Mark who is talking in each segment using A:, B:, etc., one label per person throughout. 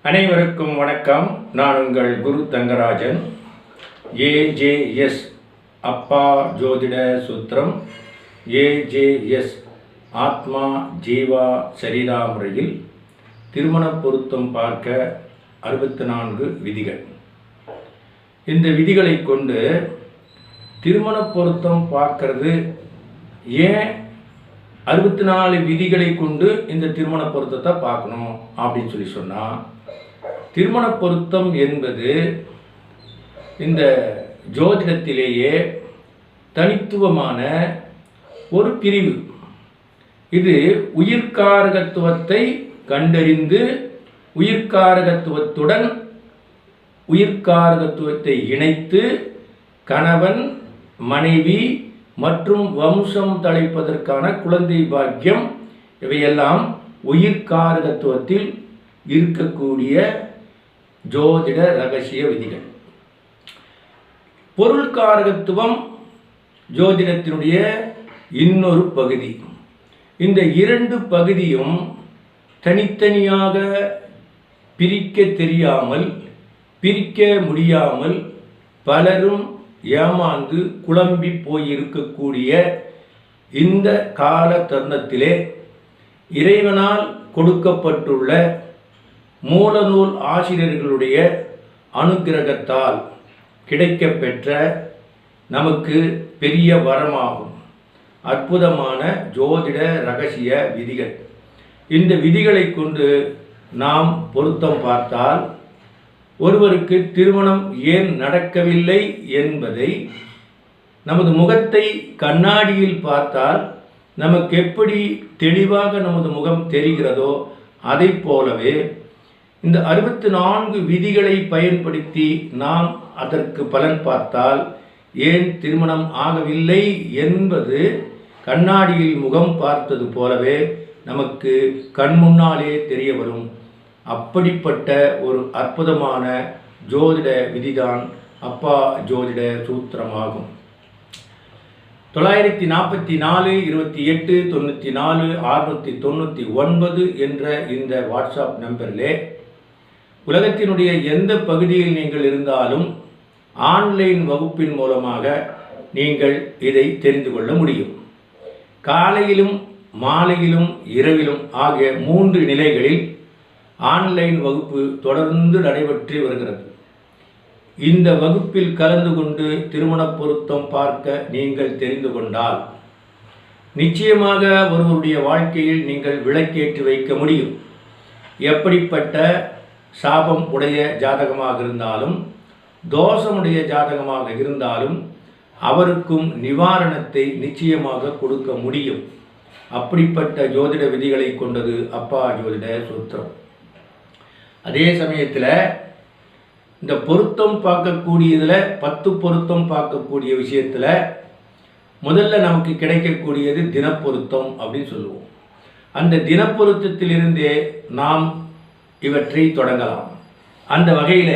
A: அனைவருக்கும் வணக்கம். நான் உங்கள் குரு தங்கராஜன். ஏஜேஎஸ் அப்பா ஜோதிட சூத்திரம், ஏஜேஎஸ் ஆத்மா ஜீவா சரிதா முறையில் திருமண பொருத்தம் பார்க்க 64 விதிகள். இந்த விதிகளை கொண்டு திருமண பொருத்தம் பார்க்கறது ஏன் 64 விதிகளை கொண்டு இந்த திருமண பொருத்தத்தை பார்க்கணும் அப்படின்னு சொல்லி சொன்னால், திருமண பொருத்தம் என்பது இந்த ஜோதிடத்திலேயே தனித்துவமான ஒரு பிரிவு. இது உயிர்காரகத்துவத்தை கண்டறிந்து உயிர்காரகத்துவத்துடன் உயிர்காரகத்துவத்தை இணைத்து கணவன் மனைவி மற்றும் வம்சம் தழைப்பதற்கான குழந்தை பாக்கியம் இவையெல்லாம் உயிர்காரகத்துவத்தில் இருக்கக்கூடிய ஜோதிட ரகசிய விதிகள். பொருள்காரகத்துவம் ஜோதிடத்தினுடைய இன்னொரு பகுதி. இந்த இரண்டு பகுதியும் தனித்தனியாக பிரிக்க தெரியாமல், பிரிக்க முடியாமல் பலரும் ஏமாந்து குழம்பி போயிருக்கக்கூடிய இந்த கால தருணத்திலே இறைவனால் கொடுக்கப்பட்டுள்ள மூலநூல் ஆசிரியர்களுடைய அனுக்கிரகத்தால் கிடைக்கப்பெற்ற நமக்கு பெரிய வரமாகும் அற்புதமான ஜோதிட ரகசிய விதிகள். இந்த விதிகளை கொண்டு நாம் பொருத்தம் பார்த்தால் ஒருவருக்கு திருமணம் ஏன் நடக்கவில்லை என்பதை நமது முகத்தை கண்ணாடியில் பார்த்தால் நமக்கு எப்படி தெளிவாக நமது முகம் தெரிகிறதோ அதை போலவே இந்த 64 விதிகளை பயன்படுத்தி நாம் அதற்கு பலன் பார்த்தால் ஏன் திருமணம் ஆகவில்லை என்பது கண்ணாடியில் முகம் பார்த்தது போலவே நமக்கு கண்முன்னாலே தெரிய வரும். அப்படிப்பட்ட ஒரு அற்புதமான ஜோதிட விதிதான் அப்பா ஜோதிட சூத்திரமாகும். 944 28 94 699 என்ற இந்த வாட்ஸ்அப் நம்பரிலே உலகத்தினுடைய எந்த பகுதியில் நீங்கள் இருந்தாலும் ஆன்லைன் வகுப்பின் மூலமாக நீங்கள் இதை தெரிந்து கொள்ள முடியும். காலையிலும் மாலையிலும் இரவிலும் ஆகிய 3 நிலைகளில் ஆன்லைன் வகுப்பு தொடர்ந்து நடைபெற்று வருகிறது. இந்த வகுப்பில் கலந்து கொண்டு திருமண பொருத்தம் பார்க்க நீங்கள் தெரிந்து கொண்டால் நிச்சயமாக ஒருவருடைய வாழ்க்கையில் நீங்கள் விளக்கேற்றி வைக்க முடியும். எப்படிப்பட்ட சாபம் உடைய ஜாதகமாக இருந்தாலும் தோஷமுடைய ஜாதகமாக இருந்தாலும் அவருக்கும் நிவாரணத்தை நிச்சயமாக கொடுக்க முடியும். அப்படிப்பட்ட ஜோதிட விதிகளை கொண்டது அப்பா ஜோதிட சூத்திரம். அதே சமயத்தில் இந்த பொருத்தம் பார்க்கக்கூடியதில் 10 பொருத்தம் பார்க்கக்கூடிய விஷயத்தில் முதல்ல நமக்கு கிடைக்கக்கூடியது தினப்பொருத்தம் அப்படின்னு சொல்லுவோம். அந்த தினப்பொருத்தத்திலிருந்தே நாம் இவற்றை தொடங்கலாம். அந்த வகையில்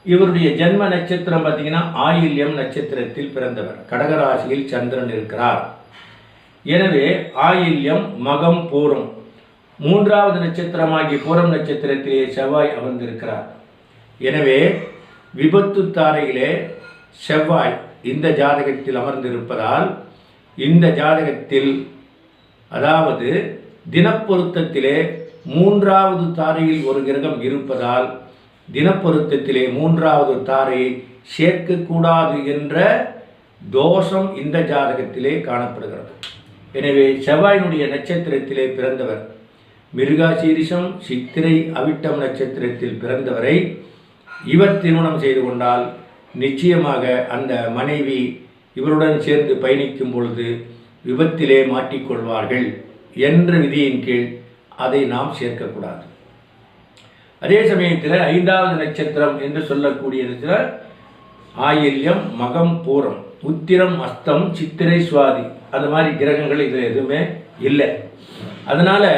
A: இவருடைய ஜென்ம நட்சத்திரம் பார்த்திங்கன்னா ஆயில்யம் நட்சத்திரத்தில் பிறந்தவர். கடகராசியில் சந்திரன் இருக்கிறார். எனவே ஆயில்யம் மகம் பூரம் 3வது நட்சத்திரமாகிய பூரம் நட்சத்திரத்திலே செவ்வாய் அமர்ந்திருக்கிறார். எனவே விபத்து தாரையிலே செவ்வாய் இந்த ஜாதகத்தில் அமர்ந்திருப்பதால் இந்த ஜாதகத்தில் அதாவது தினப்பொருத்தத்திலே 3வது தாரையில் ஒரு கிரகம் இருப்பதால் தினப்பொருத்தத்திலே 3வது தாரையை சேர்க்கக்கூடாது என்ற தோஷம் இந்த ஜாதகத்திலே காணப்படுகிறது. எனவே செவ்வாயினுடைய நட்சத்திரத்திலே பிறந்தவர் மிருகசீரிஷம் சித்திரை அவிட்டம் நட்சத்திரத்தில் பிறந்தவரை இவர் திருமணம் செய்து கொண்டால் நிச்சயமாக அந்த மனைவி இவருடன் சேர்ந்து பயணிக்கும் பொழுது விபத்திலே மாட்டிக்கொள்வார்கள் என்ற விதியின் கீழ் அதை நாம் சேர்க்கக்கூடாது. அதே சமயத்தில் 5வது நட்சத்திரம் என்று சொல்லக்கூடிய ஆயில்யம் மகம் பூரம் உத்திரம் அஸ்தம் சித்திரை சுவாதி அந்த மாதிரி கிரகங்கள் இதில் எதுவுமே இல்லை. அதனால்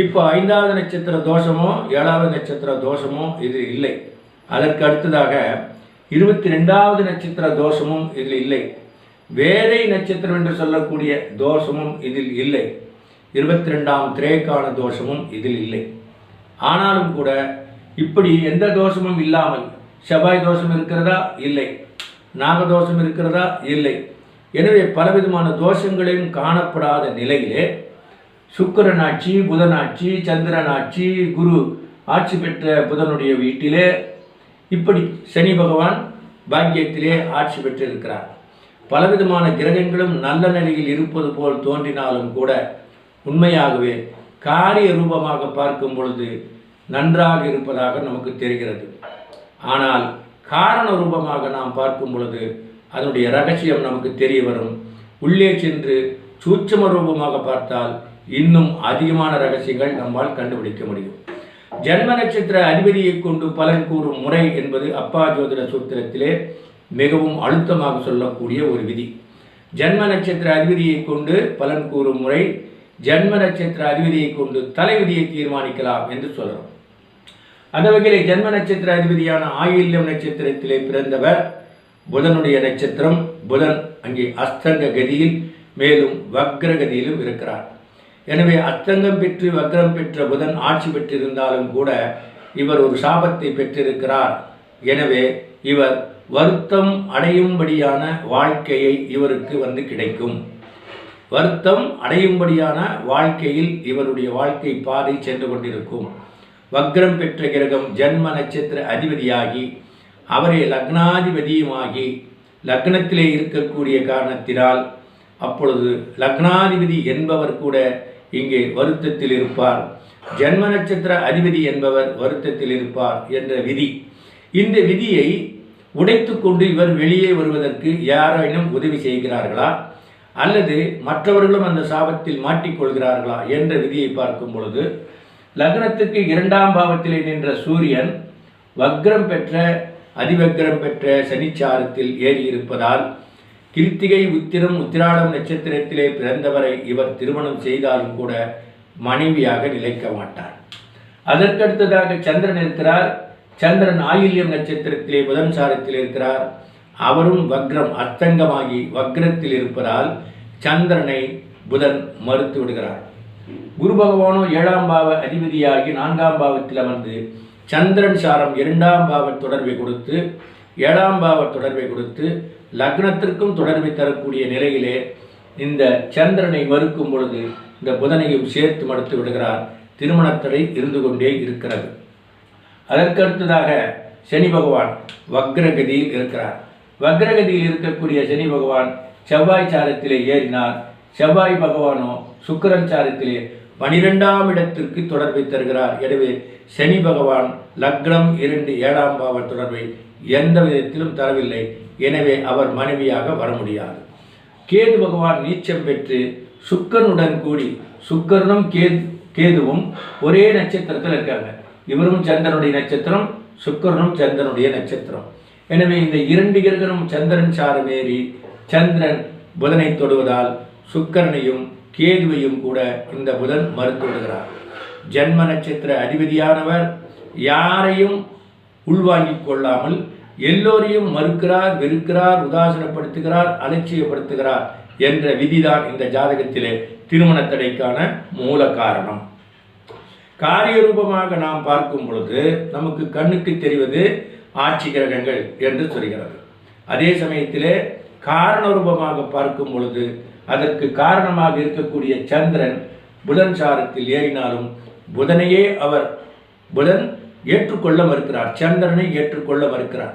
A: இப்போ 5வது நட்சத்திர தோஷமோ 7வது நட்சத்திர தோஷமோ இது இல்லை. அதற்கு அடுத்ததாக 22வது நட்சத்திர தோஷமும் இதில் இல்லை. வேரை நட்சத்திரம் என்று சொல்லக்கூடிய தோஷமும் இதில் இல்லை. 22ஆம் திரேக்கான தோஷமும் இதில் இல்லை. ஆனாலும் கூட இப்படி எந்த தோஷமும் இல்லாமல் செவ்வாய் தோஷம் இருக்கிறதா? இல்லை. நாகதோஷம் இருக்கிறதா? இல்லை. எனவே பலவிதமான தோஷங்களையும் காணப்படாத நிலையிலே சுக்கிரன் ஆட்சி, புதன் ஆட்சி, சந்திரன் ஆட்சி, குரு ஆட்சி பெற்ற புதனுடைய வீட்டிலே இப்படி சனி பகவான் பாக்கியத்திலே ஆட்சி பெற்றிருக்கிறார். பலவிதமான கிரகங்களும் நல்ல நிலையில் இருப்பது போல் தோன்றினாலும் கூட உண்மையாகவே காரிய ரூபமாக பார்க்கும் பொழுது நன்றாக இருப்பதாக நமக்கு தெரிகிறது. ஆனால் காரண ரூபமாக நாம் பார்க்கும் பொழுது அதனுடைய ரகசியம் நமக்கு தெரிய வரும். உள்ளே சென்று சூட்சும ரூபமாக பார்த்தால் இன்னும் அதிகமான ரகசியங்கள் நம்மால் கண்டுபிடிக்க முடியும். ஜன்ம நட்சத்திர அதிபதியை கொண்டு பலன் கூறும் முறை என்பது அப்பா ஜோதிட சூத்திரத்திலே மிகவும் அழுத்தமாக சொல்லக்கூடிய ஒரு விதி. ஜன்ம நட்சத்திர அதிபதியை கொண்டு பலன் கூறும் முறை, ஜன்ம நட்சத்திர அதிபதியை கொண்டு தலைவிதியை தீர்மானிக்கலாம் என்று சொல்லலாம். அந்த வகையில் ஜன்ம நட்சத்திர அதிபதியான ஆயில்யம் நட்சத்திரத்திலே பிறந்தவர் புதனுடைய நட்சத்திரம். புதன் அங்கே அஸ்தங்க கதியில் மேலும் வக்ர கதியிலும் இருக்கிறார். எனவே அஸ்தங்கம் பெற்று வக்ரம் பெற்ற புதன் ஆட்சி பெற்றிருந்தாலும் கூட இவர் ஒரு சாபத்தை பெற்றிருக்கிறார். எனவே இவர் வருத்தம் அடையும்படியான வாழ்க்கையை இவருக்கு கிடைக்கும். வருத்தம் அடையும்படியான வாழ்க்கையில் இவருடைய வாழ்க்கை பாதை சென்று கொண்டிருக்கும். வக்ரம் பெற்ற கிரகம் ஜன்ம நட்சத்திர அதிபதியாகி அவரே லக்னாதிபதியுமாகி லக்னத்திலே இருக்கக்கூடிய காரணத்தினால் அப்பொழுது லக்னாதிபதி என்பவர் கூட இங்கே வருத்தத்தில் இருப்பார். ஜன்ம நட்சத்திர அதிபதி என்பவர் வருத்தத்தில் இருப்பார் என்ற விதி. இந்த விதியை உடைத்து கொண்டு இவர் வெளியே வருவதற்கு யாராயினும் உதவி செய்கிறார்களா அல்லது மற்றவர்களும் அந்த சாபத்தில் மாட்டிக்கொள்கிறார்களா என்ற விதியை பார்க்கும் பொழுது லக்னத்துக்கு 2ஆம் பாவத்திலே நின்ற சூரியன் வக்ரம் பெற்ற அதிவக்ரம் பெற்ற சனிச்சாரத்தில் ஏறி இருப்பதால் கிருத்திகை உத்திரம் உத்திராடம் நட்சத்திரத்திலே பிறந்தவரை இவர் திருமணம் செய்தாலும் கூட மனைவியாக நிலைக்க மாட்டார். அதற்கடுத்ததாக சந்திரன் இருக்கிறார். சந்திரன் ஆயில்யம் நட்சத்திரத்திலே புதன் சாரத்தில் இருக்கிறார். அவரும் வக்ரம் அஸ்தங்கமாகி வக்ரத்தில் இருப்பதால் சந்திரனை புதன் மறுத்து விடுகிறார். குரு பகவானோ 7ஆம் பாவ அதிபதியாகி 4ஆம் பாவத்தில் அமர்ந்து சந்திரன் சாரம் 2ஆம் பாவ தொடர்பை கொடுத்து 7ஆம் பாவ தொடர்பை கொடுத்து லக்னத்திற்கும் தொடர்பை தரக்கூடிய நிலையிலே இந்த சந்திரனை மறுக்கும் பொழுது இந்த புதனையும் சேர்த்து மறுத்து விடுகிறார். திருமணத்தடை இருந்து கொண்டே இருக்கிறது. அதற்கடுத்ததாக சனி பகவான் வக்ரகதியில் இருக்கிறார். வக்ரகதியில் இருக்கக்கூடிய சனி பகவான் செவ்வாய் சாரத்திலே ஏறினார். செவ்வாய் பகவானோ சுக்கிரன் சாரத்திலே 12ஆம் இடத்திற்கு தொடர்பை தருகிறார். எனவே சனி பகவான் லக்னம் 2 7ஆம் பாவ தொடர்பை எந்த விதத்திலும் தரவில்லை. எனவே அவர் மனைவியாக வர முடியாது. கேது பகவான் நீச்சம் பெற்று சுக்கிரனுடன் கூடி சுக்கிரனும் கேதுவும் ஒரே நட்சத்திரத்தில் இருக்காங்க. இவரும் சந்திரனுடைய நட்சத்திரம், சுக்கிரனும் சந்திரனுடைய நட்சத்திரம். எனவே இந்த 2 கிரகமும் சந்திரன் சாரமேறி சந்திரன் புதனை தொடுவதால் சுக்கிரனையும் கேதுவையும் கூட இந்த புதன் மறுத்து விடுகிறார். ஜன்ம நட்சத்திர அதிபதியானவர் யாரையும் உள்வாங்கிக் கொள்ளாமல் எல்லோரையும் மறுக்கிறார், வெறுக்கிறார், உதாசீனப்படுத்துகிறார், அலட்சியப்படுத்துகிறார் என்ற விதிதான் இந்த ஜாதகத்திலே திருமண தடைக்கான மூல காரணம். காரிய ரூபமாக நாம் பார்க்கும் பொழுது நமக்கு கண்ணுக்கு தெரிவது ஆட்சி கிரகங்கள் என்று சொல்கிறது. அதே சமயத்திலே காரண ரூபமாக பார்க்கும் பொழுது அதற்கு காரணமாக இருக்கக்கூடிய சந்திரன் புதன் சாரத்தில் ஏறினாலும் புதனையே புதன் ஏற்றுக்கொள்ள மறுக்கிறார், சந்திரனை ஏற்றுக்கொள்ள மறுக்கிறார்.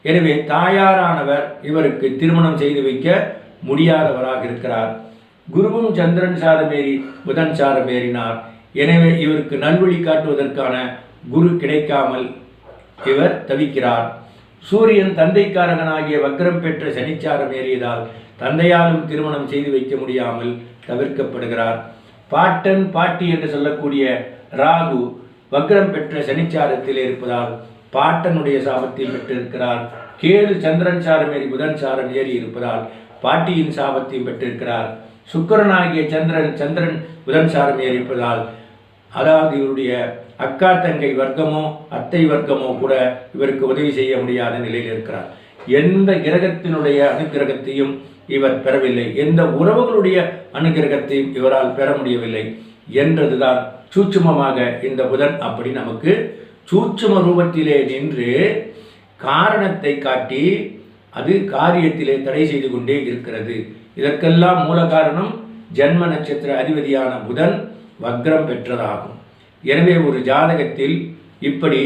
A: எனவே தாயாரானவர் இவருக்கு திருமணம் செய்து வைக்க முடியாதவராக இருக்கிறார். குருவும் சந்திரன் சாரமேறி புதன் சாரமேறினார். எனவே இவருக்கு நல்வழி காட்டுவதற்கான குரு கிடைக்காமல் இவர் தவிக்கிறார். சூரியன் தந்தைக்காரகனாகிய வக்ரம் பெற்ற சனிச்சாரம் ஏறியதால் தந்தையாலும் திருமணம் செய்து வைக்க முடியாமல் தவிர்க்கப்படுகிறார். பாட்டன் பாட்டி என்று சொல்லக்கூடிய ராகு வக்ரம் பெற்ற சனிச்சாரத்தில் இருப்பதால் பாட்டனுடைய சாபத்தை பெற்றிருக்கிறார். கேது சந்திரன் சாரம் ஏறி புதன் சாரம் ஏறி இருப்பதால் பாட்டியின் சாபத்தையும் பெற்றிருக்கிறார். சுக்கிரனாகிய சந்திரன் புதன் சாரம் ஏறி இருப்பதால் அதாவது இவருடைய அக்கா தங்கை வர்க்கமோ அத்தை வர்க்கமோ கூட இவருக்கு உதவி செய்ய முடியாத நிலையில் இருக்கிறார். எந்த கிரகத்தினுடைய அனுகிரகத்தையும் இவர் பெறவில்லை, எந்த உறவுகளுடைய அனுகிரகத்தையும் இவரால் பெற முடியவில்லை என்றதுதான் சூட்சுமமாக இந்த புதன் அப்படி நமக்கு சூட்சும ரூபத்திலே நின்று காரணத்தை காட்டி அது காரியத்திலே தடை செய்து கொண்டே இருக்கிறது. இதற்கெல்லாம் மூல காரணம் ஜன்ம நட்சத்திர அதிபதியான புதன் வக்ரம் பெற்றதாகும். எனவே ஒரு ஜாதகத்தில் இப்படி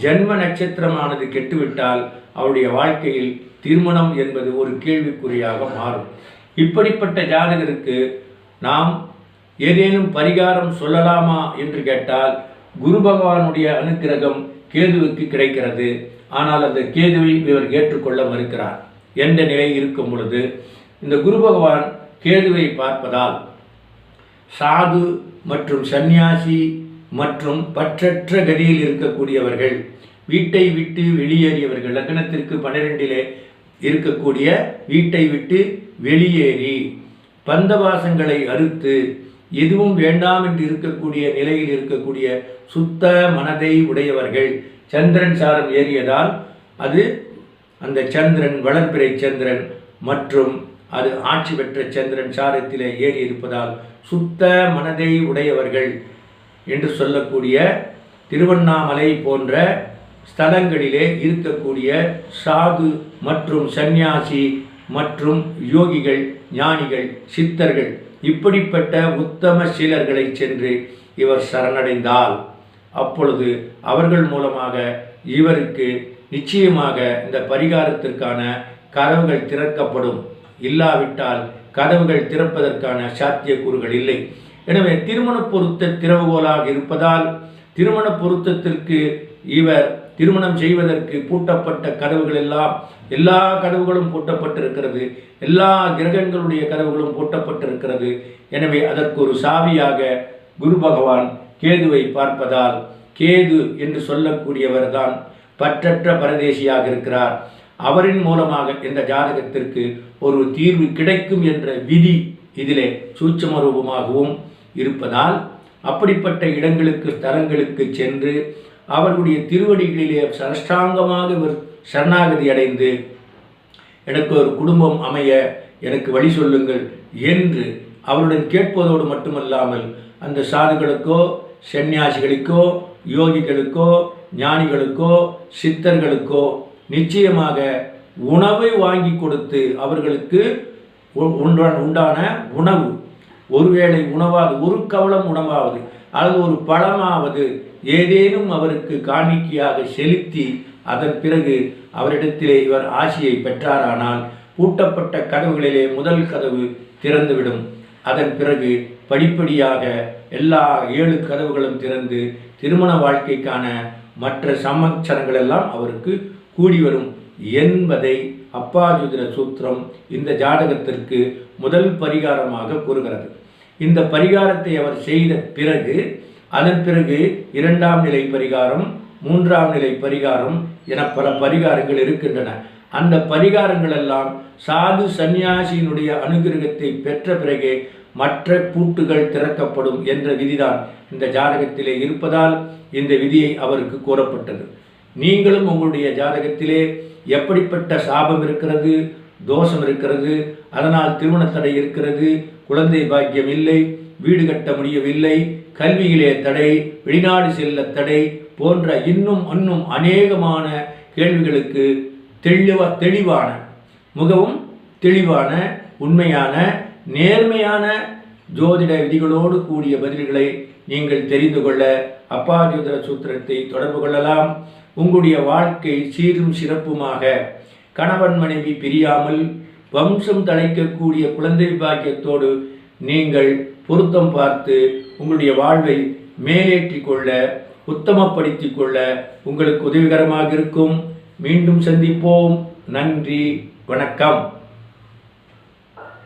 A: ஜன்ம நட்சத்திரமானது கெட்டுவிட்டால் அவருடைய வாழ்க்கையில் திருமணம் என்பது ஒரு கேள்விக்குறியாக மாறும். இப்படிப்பட்ட ஜாதகருக்கு நாம் ஏதேனும் பரிகாரம் சொல்லலாமா என்று கேட்டால், குரு பகவானுடைய அனுக்கிரகம் கேதுவுக்கு கிடைக்கிறது. ஆனால் அந்த கேதுவை இவர் ஏற்றுக்கொள்ள மறுக்கிறார் என்ற நிலை இருக்கும் பொழுது, இந்த குரு பகவான் கேதுவை பார்ப்பதால் சாது மற்றும் சந்நியாசி மற்றும் பற்றற்ற கதியில் இருக்கக்கூடியவர்கள், வீட்டை விட்டு வெளியேறியவர்கள், லக்னத்திற்கு 12 இருக்கக்கூடிய வீட்டை விட்டு வெளியேறி பந்தவாசங்களை அறுத்து எதுவும் வேண்டாம் என்று இருக்கக்கூடிய நிலையில் இருக்கக்கூடிய சுத்த மனதை உடையவர்கள், சந்திரன் சாரம் ஏறியதால் அது அந்த சந்திரன் வளர்பிறை சந்திரன் மற்றும் அது ஆட்சி பெற்ற சந்திரன் சாரத்திலே ஏறி இருப்பதால் சுத்த மனதை உடையவர்கள் என்று சொல்லக்கூடிய திருவண்ணாமலை போன்ற ஸ்தலங்களிலே இருக்கக்கூடிய சாது மற்றும் சந்நியாசி மற்றும் யோகிகள், ஞானிகள், சித்தர்கள், இப்படிப்பட்ட உத்தம சீலர்களை சென்று இவர் சரணடைந்தால் அப்பொழுது அவர்கள் மூலமாக இவருக்கு நிச்சயமாக இந்த பரிகாரத்திற்கான கதவுகள் திறக்கப்படும். இல்லாவிட்டால் கதவுகள் திறப்பதற்கான சாத்தியக்கூறுகள் இல்லை. எனவே திருமண பொருத்த திறவுகோலாக இருப்பதால் திருமண பொருத்தத்திற்கு இவர் திருமணம் செய்வதற்கு பூட்டப்பட்ட கதவுகள் எல்லாம், எல்லா கதவுகளும் பூட்டப்பட்டிருக்கிறது, எல்லா கிரகங்களுடைய கதவுகளும் பூட்டப்பட்டிருக்கிறது. எனவே அதற்கு ஒரு சாவியாக குரு பகவான் கேதுவை பார்ப்பதால், கேது என்று சொல்லக்கூடியவர் தான் பற்றற்ற பரதேசியாக இருக்கிறார். அவரின் மூலமாக இந்த ஜாதகத்திற்கு ஒரு தீர்வு கிடைக்கும் என்ற விதி இதிலே சூட்சும ரூபமாகவும் இருப்பதால் அப்படிப்பட்ட இடங்களுக்கு, ஸ்தலங்களுக்கு சென்று அவர்களுடைய திருவடிகளிலே சஷ்டாங்கமாக இவர் சரணாகதி அடைந்து எனக்கு ஒரு குடும்பம் அமைய எனக்கு வழி சொல்லுங்கள் என்று அவருடன் கேட்பதோடு மட்டுமல்லாமல் அந்த சாதுகளுக்கோ, சந்நியாசிகளுக்கோ, யோகிகளுக்கோ, ஞானிகளுக்கோ, சித்தர்களுக்கோ நிச்சயமாக உணவை வாங்கி கொடுத்து அவர்களுக்கு உண்டான உணவு, ஒருவேளை உணவாவது, ஒரு கவளம் உணவாவது அல்லது ஒரு பழமாவது ஏதேனும் அவருக்கு காணிக்கையாக செலுத்தி அதன் பிறகு அவரிடத்திலே இவர் ஆசியை பெற்றாரானால் பூட்டப்பட்ட கதவுகளிலே முதல் கதவு திறந்துவிடும். அதன் பிறகு படிப்படியாக எல்லா 7 கதவுகளும் திறந்து திருமண வாழ்க்கைக்கான மற்ற சமச்சரங்கள் எல்லாம் அவருக்கு கூடி வரும் என்பதை அப்பாஜோதிட சூத்திரம் இந்த ஜாதகத்திற்கு முதல் பரிகாரமாக கூறுகிறது. இந்த பரிகாரத்தை அவர் செய்த பிறகு அதன் பிறகு 2ஆம் நிலை பரிகாரம், 3ஆம் நிலை பரிகாரம் என பல பரிகாரங்கள் இருக்கின்றன. அந்த பரிகாரங்கள் எல்லாம் சாது சந்நியாசியினுடைய அனுகிரகத்தை பெற்ற பிறகே மற்ற பூட்டுகள் திறக்கப்படும் என்ற விதிதான் இந்த ஜாதகத்திலே இருப்பதால் இந்த விதியை அவருக்கு கூறப்பட்டது. நீங்களும் உங்களுடைய ஜாதகத்திலே எப்படிப்பட்ட சாபம் இருக்கிறது, தோஷம் இருக்கிறது, அதனால் திருமண தடை இருக்கிறது, குழந்தை பாக்கியம் இல்லை, வீடு கட்ட முடியவில்லை, கல்வியிலே தடை, வெளிநாடு செல்ல தடை போன்ற இன்னும் அநேகமான கேள்விகளுக்கு தெளிவான, மிகவும் தெளிவான, உண்மையான, நேர்மையான ஜோதிட விதிகளோடு கூடிய பதில்களை நீங்கள் தெரிந்து கொள்ள அப்பாஜோதிட சூத்திரத்தை தொடர்பு கொள்ளலாம். உங்களுடைய வாழ்க்கை சீரும் சிறப்புமாக கணவன் மனைவி பிரியாமல் வம்சம் தழைக்கக்கூடிய குழந்தை பாக்கியத்தோடு நீங்கள் பொருத்தம் பார்த்து உங்களுடைய வாழ்வை மேலேற்றி கொள்ள, உத்தமப்படுத்தி கொள்ள உங்களுக்கு உதவிகரமாக இருக்கும். மீண்டும் சந்திப்போம். நன்றி, வணக்கம்.